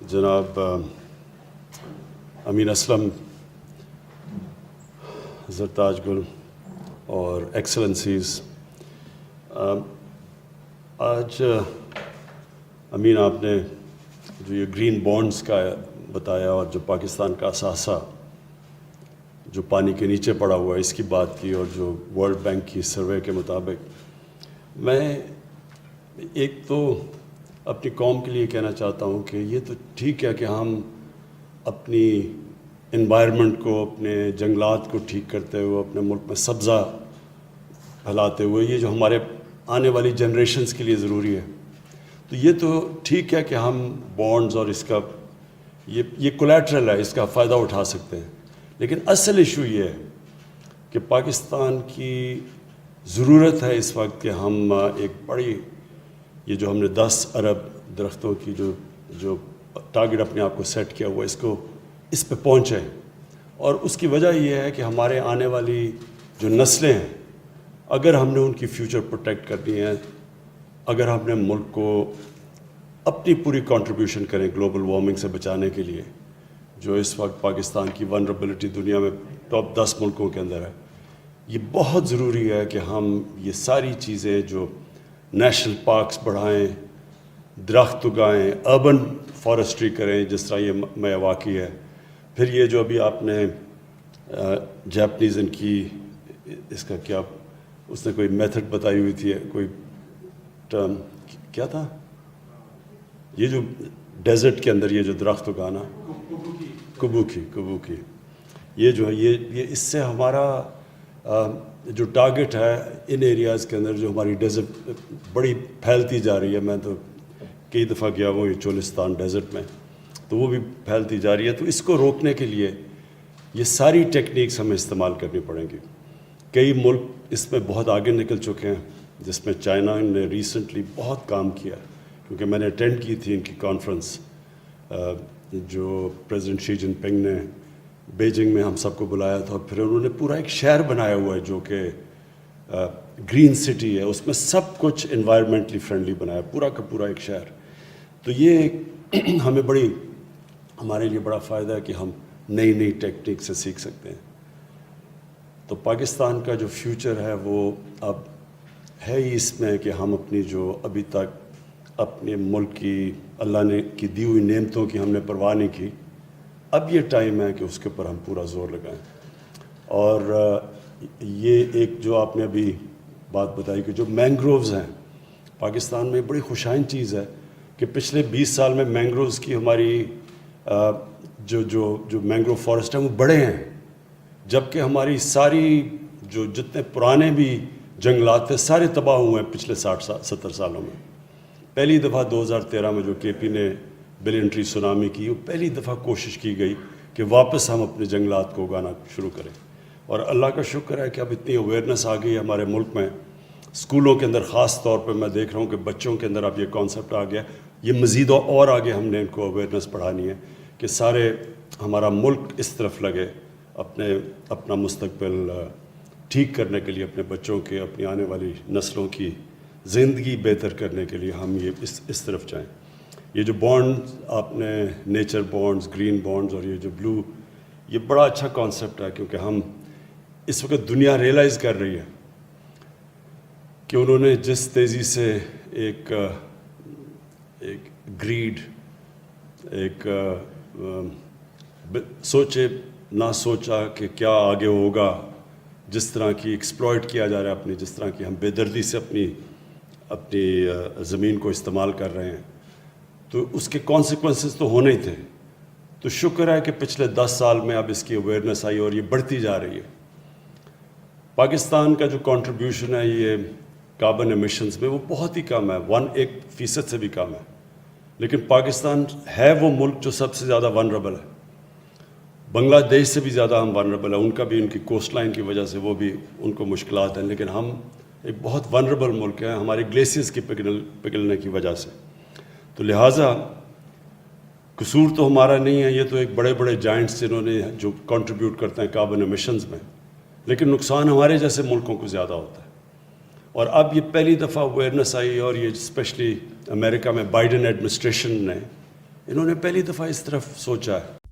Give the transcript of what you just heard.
جناب امین اسلم، زرتاج گل اور ایکسلنسیز، آج امین آپ نے جو یہ گرین بانڈز کا بتایا اور جو پاکستان کا اثاثہ جو پانی کے نیچے پڑا ہوا ہے اس کی بات کی، اور جو ورلڈ بینک کی سروے کے مطابق میں ایک تو اپنی قوم کے لیے کہنا چاہتا ہوں کہ یہ تو ٹھیک ہے کہ ہم اپنی انوائرمنٹ کو، اپنے جنگلات کو ٹھیک کرتے ہوئے، اپنے ملک میں سبزہ پھیلاتے ہوئے، یہ جو ہمارے آنے والی جنریشنز کے لیے ضروری ہے، تو یہ تو ٹھیک ہے کہ ہم بانڈز اور اس کا یہ کولیٹرل ہے، اس کا فائدہ اٹھا سکتے ہیں. لیکن اصل ایشو یہ ہے کہ پاکستان کی ضرورت ہے اس وقت کہ ہم ایک بڑی، یہ جو ہم نے 10 ارب درختوں کی جو ٹارگٹ اپنے آپ کو سیٹ کیا ہوا، اس پہ پہنچے. اور اس کی وجہ یہ ہے کہ ہمارے آنے والی جو نسلیں ہیں، اگر ہم نے ان کی فیوچر پروٹیکٹ کرنی ہے، اگر ہم نے ملک کو اپنی پوری کنٹریبیوشن کریں گلوبل وارمنگ سے بچانے کے لیے، جو اس وقت پاکستان کی ونربلٹی دنیا میں ٹاپ 10 ملکوں کے اندر ہے، یہ بہت ضروری ہے کہ ہم یہ ساری چیزیں جو نیشنل پارکس بڑھائیں، درخت اگائیں، اربن فارسٹری کریں جس طرح یہ میاواکی ہے. پھر یہ جو ابھی آپ نے جاپنیز ان کی اس کا کیا، اس نے کوئی میتھڈ بتائی ہوئی تھی، کوئی ٹرم کیا تھا، یہ جو ڈیزرٹ کے اندر یہ جو درخت اگانا، کبوکی، یہ جو ہے یہ اس سے ہمارا جو ٹارگٹ ہے ان ایریاز کے اندر، جو ہماری ڈیزرٹ بڑی پھیلتی جا رہی ہے، میں تو کئی دفعہ گیا ہوں یہ چولستان ڈیزرٹ میں، تو وہ بھی پھیلتی جا رہی ہے. تو اس کو روکنے کے لیے یہ ساری ٹیکنیکس ہمیں استعمال کرنی پڑیں گی. کئی ملک اس میں بہت آگے نکل چکے ہیں، جس میں چائنا نے ریسنٹلی بہت کام کیا، کیونکہ میں نے اٹینڈ کی تھی ان کی کانفرنس جو پریزیڈنٹ شی جن پنگ نے بیجنگ میں ہم سب کو بلایا تھا. پھر انہوں نے پورا ایک شہر بنایا ہوا ہے جو کہ گرین سٹی ہے، اس میں سب کچھ انوائرمنٹلی فرینڈلی بنایا، پورا کا پورا ایک شہر. تو یہ ہمیں ہمارے لیے بڑا فائدہ ہے کہ ہم نئی ٹیکنیک سے سیکھ سکتے ہیں. تو پاکستان کا جو فیوچر ہے وہ اب ہے ہی اس میں کہ ہم اپنی جو ابھی تک اپنے ملک کی اللہ نے کی دی ہوئی نعمتوں کی ہم نے پرواہ نہیں کی، اب یہ ٹائم ہے کہ اس کے اوپر ہم پورا زور لگائیں. اور یہ ایک جو آپ نے ابھی بات بتائی کہ جو مینگرووز ہیں پاکستان میں، بڑی خوشائن چیز ہے کہ پچھلے 20 سال میں مینگرووز کی ہماری جو مینگروو فارسٹ ہیں وہ بڑے ہیں، جبکہ ہماری ساری جو جتنے پرانے بھی جنگلات تھے سارے تباہ ہوئے ہیں پچھلے 60-70 سالوں میں. پہلی دفعہ 2013 میں جو کے پی نے بلینٹری سونامی کی، وہ پہلی دفعہ کوشش کی گئی کہ واپس ہم اپنے جنگلات کو اگانا شروع کریں. اور اللہ کا شکر ہے کہ اب اتنی اویئرنیس آ گئی ہے ہمارے ملک میں، اسکولوں کے اندر خاص طور پہ میں دیکھ رہا ہوں کہ بچوں کے اندر اب یہ کانسیپٹ آ گیا. یہ مزید اور آگے ہم نے ان کو اویئرنیس بڑھانی ہے کہ سارے ہمارا ملک اس طرف لگے، اپنا مستقبل ٹھیک کرنے کے لیے، اپنے بچوں کے، اپنی آنے والی نسلوں کی زندگی بہتر کرنے کے لیے ہم یہ اس طرف جائیں. یہ جو بانڈ آپ نے نیچر بانڈز، گرین بانڈز اور یہ جو بلو، یہ بڑا اچھا کانسیپٹ ہے، کیونکہ ہم اس وقت دنیا ریئلائز کر رہی ہے کہ انہوں نے جس تیزی سے ایک گریڈ، ایک سوچے نہ سوچا کہ کیا آگے ہوگا، جس طرح کی ایکسپلائٹ کیا جا رہا ہے جس طرح کی ہم بے دردی سے اپنی زمین کو استعمال کر رہے ہیں، تو اس کے کانسیکوینسز تو ہونے ہی تھے. تو شکر ہے کہ پچھلے 10 سال میں اب اس کی اویئرنیس آئی اور یہ بڑھتی جا رہی ہے. پاکستان کا جو کنٹریبیوشن ہے یہ کاربن ایمیشنز میں وہ بہت ہی کم ہے، 1% سے بھی کم ہے. لیکن پاکستان ہے وہ ملک جو سب سے زیادہ ونربل ہے. بنگلہ دیش سے بھی زیادہ ہم ونربل ہیں، ان کا بھی ان کی کوسٹ لائن کی وجہ سے وہ بھی ان کو مشکلات ہیں، لیکن ہم ایک بہت ونربل ملک ہیں ہمارے گلیشیئرز کی پگھلنے کی وجہ سے. تو لہٰذا قصور تو ہمارا نہیں ہے، یہ تو ایک بڑے بڑے جائنٹس جنہوں نے جو کنٹریبیوٹ کرتے ہیں کاربن ایمیشنز میں، لیکن نقصان ہمارے جیسے ملکوں کو زیادہ ہوتا ہے. اور اب یہ پہلی دفعہ اویئرنیس آئی، اور یہ اسپیشلی امریکہ میں بائیڈن ایڈمنسٹریشن نے انہوں نے پہلی دفعہ اس طرف سوچا ہے.